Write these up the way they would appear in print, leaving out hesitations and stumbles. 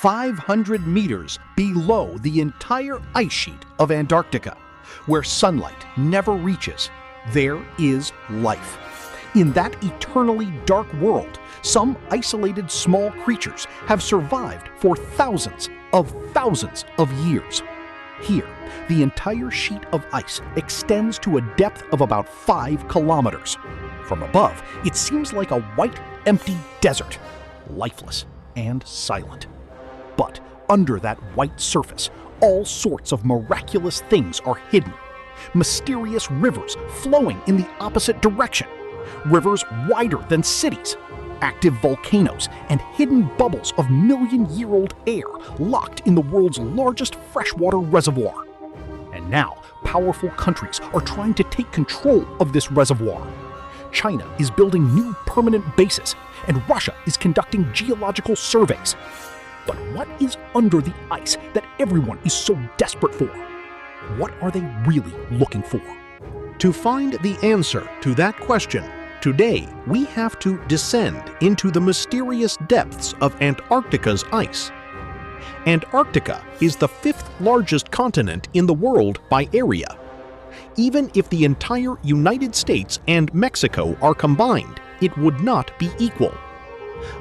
500 meters below the entire ice sheet of Antarctica, where sunlight never reaches, there is life. In that eternally dark world, some isolated small creatures have survived for thousands of years. Here, the entire sheet of ice extends to a depth of about 5 kilometers. From above, it seems like a white, empty desert, lifeless and silent. But under that white surface, all sorts of miraculous things are hidden. Mysterious rivers flowing in the opposite direction, rivers wider than cities, active volcanoes, and hidden bubbles of million-year-old air locked in the world's largest freshwater reservoir. And now, powerful countries are trying to take control of this reservoir. China is building new permanent bases, and Russia is conducting geological surveys. But what is under the ice that everyone is so desperate for? What are they really looking for? To find the answer to that question, today we have to descend into the mysterious depths of Antarctica's ice. Antarctica is the 5th largest continent in the world by area. Even if the entire United States and Mexico are combined, it would not be equal.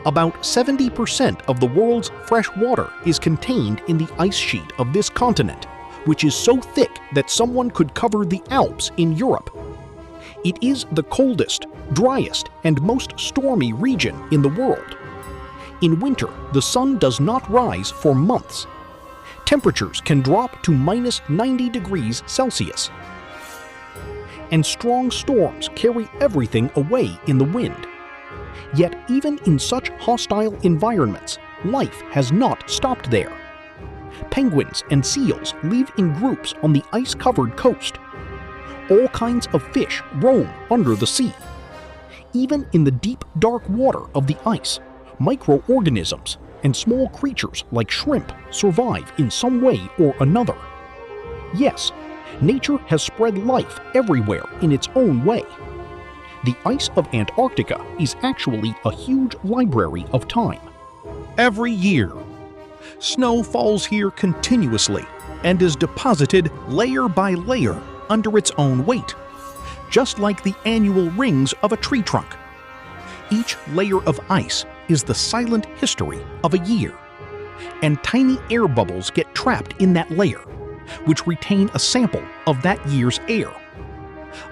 About 70% of the world's fresh water is contained in the ice sheet of this continent, which is so thick that someone could cover the Alps in Europe. It is the coldest, driest, and most stormy region in the world. In winter, the sun does not rise for months. Temperatures can drop to -90 degrees Celsius. And strong storms carry everything away in the wind. Yet even in such hostile environments, life has not stopped there. Penguins and seals live in groups on the ice-covered coast. All kinds of fish roam under the sea. Even in the deep, dark water of the ice, microorganisms and small creatures like shrimp survive in some way or another. Yes, nature has spread life everywhere in its own way. The ice of Antarctica is actually a huge library of time. Every year, snow falls here continuously and is deposited layer by layer under its own weight, just like the annual rings of a tree trunk. Each layer of ice is the silent history of a year, and tiny air bubbles get trapped in that layer, which retain a sample of that year's air.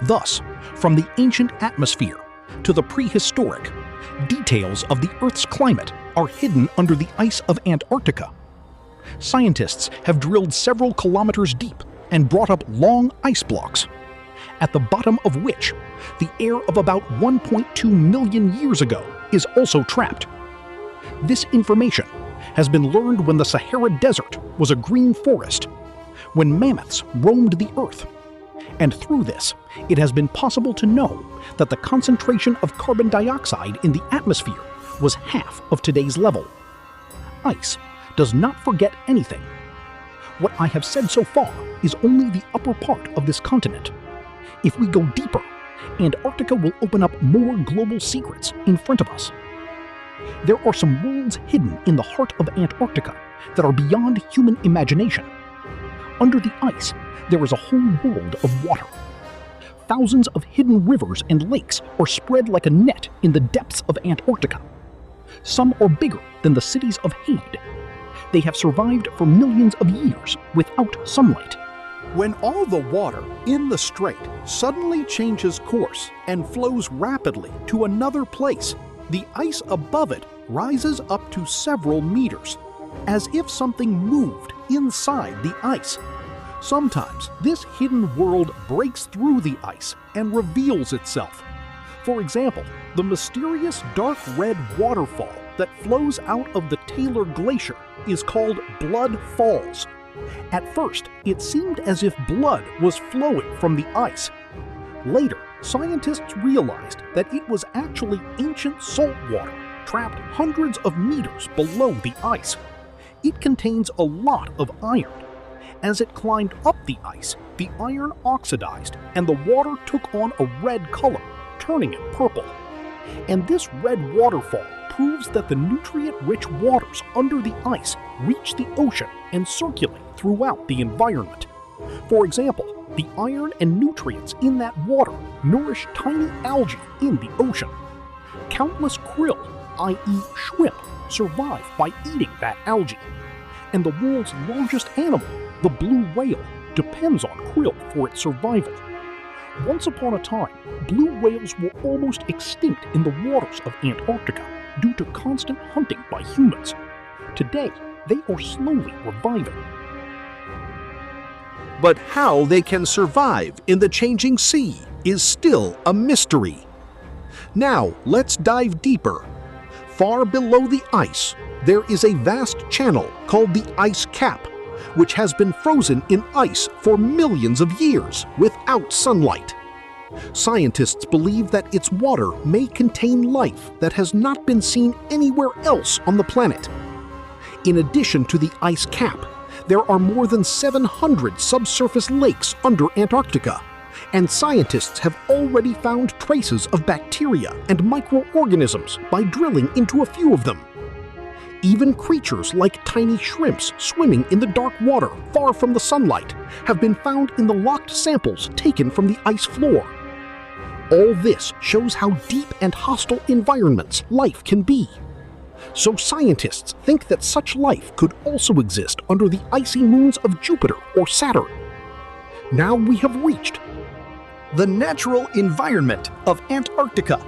Thus, from the ancient atmosphere to the prehistoric, details of the Earth's climate are hidden under the ice of Antarctica. Scientists have drilled several kilometers deep and brought up long ice blocks, at the bottom of which the air of about 1.2 million years ago is also trapped. This information has been learned when the Sahara Desert was a green forest, when mammoths roamed the Earth. And through this, it has been possible to know that the concentration of carbon dioxide in the atmosphere was half of today's level. Ice does not forget anything. What I have said so far is only the upper part of this continent. If we go deeper, Antarctica will open up more global secrets in front of us. There are some worlds hidden in the heart of Antarctica that are beyond human imagination. Under the ice, there is a whole world of water. Thousands of hidden rivers and lakes are spread like a net in the depths of Antarctica. Some are bigger than the cities of Hade. They have survived for millions of years without sunlight. When all the water in the strait suddenly changes course and flows rapidly to another place, the ice above it rises up to several meters, as if something moved inside the ice. Sometimes this hidden world breaks through the ice and reveals itself. For example, the mysterious dark red waterfall that flows out of the Taylor Glacier is called Blood Falls. At first, it seemed as if blood was flowing from the ice. Later, scientists realized that it was actually ancient salt water trapped hundreds of meters below the ice. It contains a lot of iron. As it climbed up the ice, the iron oxidized and the water took on a red color, turning it purple. And this red waterfall proves that the nutrient-rich waters under the ice reach the ocean and circulate throughout the environment. For example, the iron and nutrients in that water nourish tiny algae in the ocean. Countless krill, i.e. shrimp, survive by eating that algae. And the world's largest animal, the blue whale, depends on krill for its survival. Once upon a time, blue whales were almost extinct in the waters of Antarctica due to constant hunting by humans. Today, they are slowly reviving. But how they can survive in the changing sea is still a mystery. Now, let's dive deeper. Far below the ice, there is a vast channel called the ice cap, which has been frozen in ice for millions of years without sunlight. Scientists believe that its water may contain life that has not been seen anywhere else on the planet. In addition to the ice cap, there are more than 700 subsurface lakes under Antarctica, and scientists have already found traces of bacteria and microorganisms by drilling into a few of them. Even creatures like tiny shrimps swimming in the dark water far from the sunlight have been found in the locked samples taken from the ice floor. All this shows how deep and hostile environments life can be. So scientists think that such life could also exist under the icy moons of Jupiter or Saturn. Now we have reached the natural environment of Antarctica.